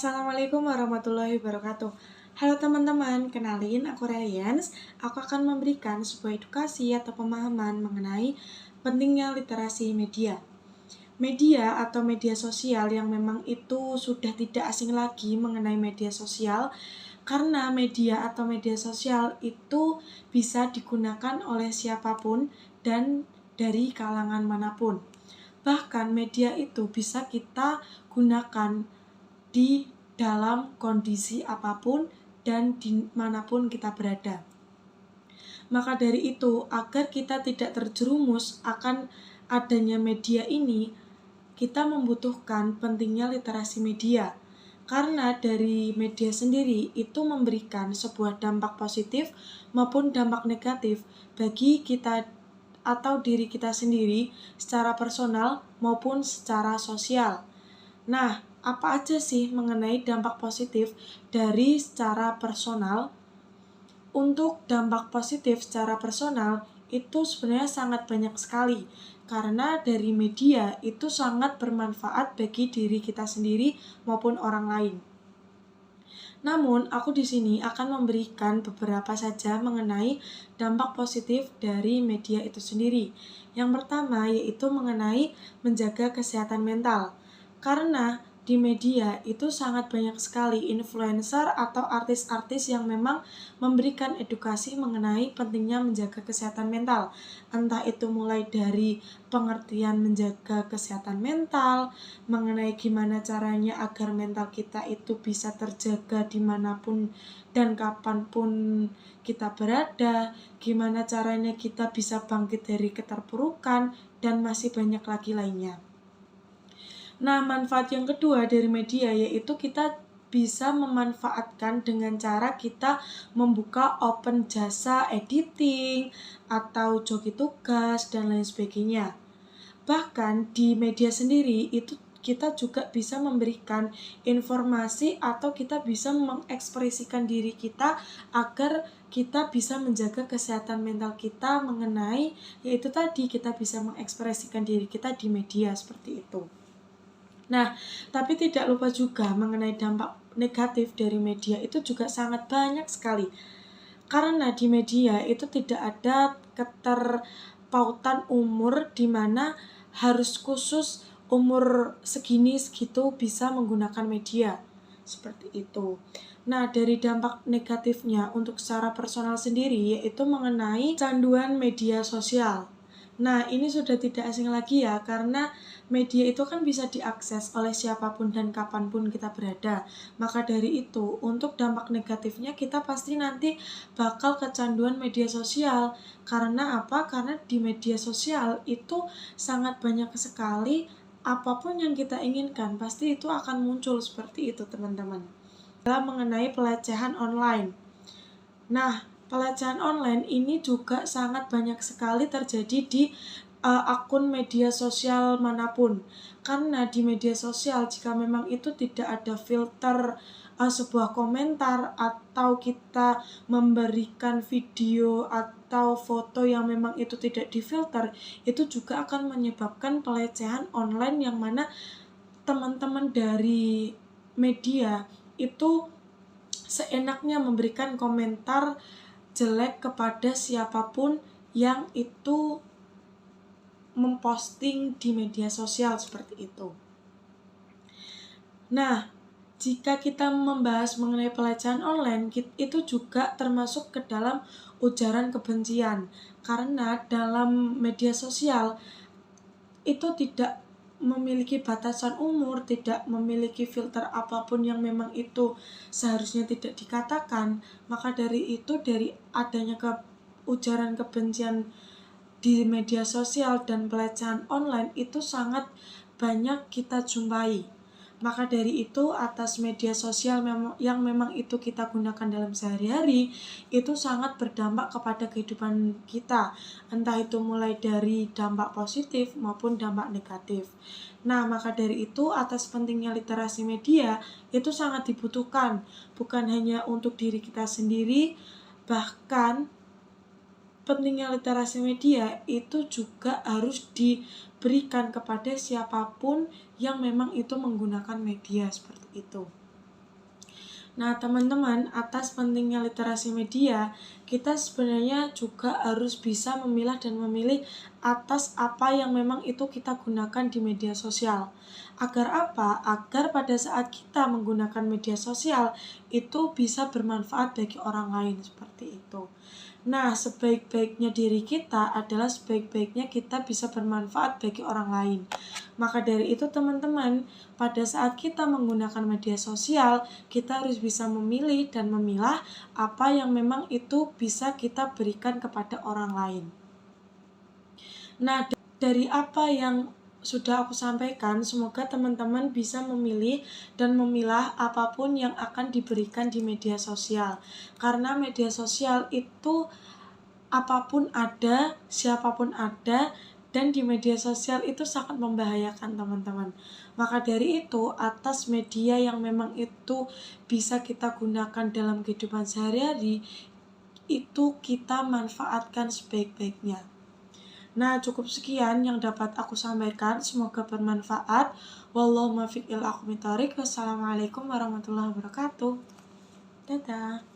Assalamualaikum warahmatullahi wabarakatuh. Halo teman-teman, kenalin aku Relians. Aku akan memberikan sebuah edukasi atau pemahaman mengenai pentingnya literasi media. Media atau media sosial yang memang itu sudah tidak asing lagi mengenai media sosial, karena media atau media sosial itu bisa digunakan oleh siapapun dan dari kalangan manapun. Bahkan media itu bisa kita gunakan di dalam kondisi apapun dan dimanapun kita berada. Maka dari itu, agar kita tidak terjerumus akan adanya media ini, kita membutuhkan pentingnya literasi media. Karena dari media sendiri itu memberikan sebuah dampak positif maupun dampak negatif bagi kita atau diri kita sendiri secara personal maupun secara sosial. Nah, apa aja sih mengenai dampak positif dari secara personal? Untuk dampak positif secara personal itu sebenarnya sangat banyak sekali, karena dari media itu sangat bermanfaat bagi diri kita sendiri maupun orang lain. Namun, aku di sini akan memberikan beberapa saja mengenai dampak positif dari media itu sendiri. Yang pertama yaitu mengenai menjaga kesehatan mental. Karena di media itu sangat banyak sekali influencer atau artis-artis yang memang memberikan edukasi mengenai pentingnya menjaga kesehatan mental. Entah itu mulai dari pengertian menjaga kesehatan mental, mengenai gimana caranya agar mental kita itu bisa terjaga dimanapun dan kapanpun kita berada, gimana caranya kita bisa bangkit dari keterpurukan, dan masih banyak lagi lainnya. Nah, manfaat yang kedua dari media yaitu kita bisa memanfaatkan dengan cara kita membuka open jasa editing atau joki tugas dan lain sebagainya. Bahkan di media sendiri itu kita juga bisa memberikan informasi atau kita bisa mengekspresikan diri kita agar kita bisa menjaga kesehatan mental kita mengenai yaitu tadi kita bisa mengekspresikan diri kita di media seperti itu. Nah, tapi tidak lupa juga mengenai dampak negatif dari media itu juga sangat banyak sekali. Karena di media itu tidak ada keterpautan umur di mana harus khusus umur segini segitu bisa menggunakan media. Seperti itu. Nah, dari dampak negatifnya untuk secara personal sendiri yaitu mengenai kecanduan media sosial. Nah, ini sudah tidak asing lagi ya, karena media itu kan bisa diakses oleh siapapun dan kapanpun kita berada. Maka dari itu, untuk dampak negatifnya kita pasti nanti bakal kecanduan media sosial. Karena apa? Karena di media sosial itu sangat banyak sekali apapun yang kita inginkan, pasti itu akan muncul seperti itu, teman-teman. Mengenai pelecehan online. Nah, pelecehan online ini juga sangat banyak sekali terjadi di akun media sosial manapun. Karena di media sosial jika memang itu tidak ada filter sebuah komentar atau kita memberikan video atau foto yang memang itu tidak difilter, itu juga akan menyebabkan pelecehan online yang mana teman-teman dari media itu seenaknya memberikan komentar jelek kepada siapapun yang itu memposting di media sosial seperti itu. Nah, jika kita membahas mengenai pelecehan online, itu juga termasuk ke dalam ujaran kebencian. Karena dalam media sosial itu tidak memiliki batasan umur, tidak memiliki filter apapun yang memang itu seharusnya tidak dikatakan. Maka dari itu, dari adanya ujaran kebencian di media sosial dan pelecehan online itu sangat banyak kita jumpai. Maka dari itu, atas media sosial yang memang itu kita gunakan dalam sehari-hari, itu sangat berdampak kepada kehidupan kita. Entah itu mulai dari dampak positif maupun dampak negatif. Nah, maka dari itu, atas pentingnya literasi media, itu sangat dibutuhkan. Bukan hanya untuk diri kita sendiri, bahkan pentingnya literasi media itu juga harus diberikan kepada siapapun yang memang itu menggunakan media seperti itu. Nah, teman-teman, atas pentingnya literasi media, kita sebenarnya juga harus bisa memilah dan memilih atas apa yang memang itu kita gunakan di media sosial. Agar apa? Agar pada saat kita menggunakan media sosial, itu bisa bermanfaat bagi orang lain, seperti itu. Nah, sebaik-baiknya diri kita adalah sebaik-baiknya kita bisa bermanfaat bagi orang lain. Maka dari itu teman-teman, pada saat kita menggunakan media sosial, kita harus bisa memilih dan memilah apa yang memang itu bisa kita berikan kepada orang lain. Nah, dari apa yang sudah aku sampaikan, semoga teman-teman bisa memilih dan memilah apapun yang akan diberikan di media sosial. Karena media sosial itu apapun ada, siapapun ada, dan di media sosial itu sangat membahayakan teman-teman. Maka dari itu, atas media yang memang itu bisa kita gunakan dalam kehidupan sehari-hari, itu kita manfaatkan sebaik-baiknya. Nah, cukup sekian yang dapat aku sampaikan. Semoga bermanfaat. Wallahu muwaffiq ila aqwamit thoriq. Wassalamualaikum warahmatullahi wabarakatuh. Dadah.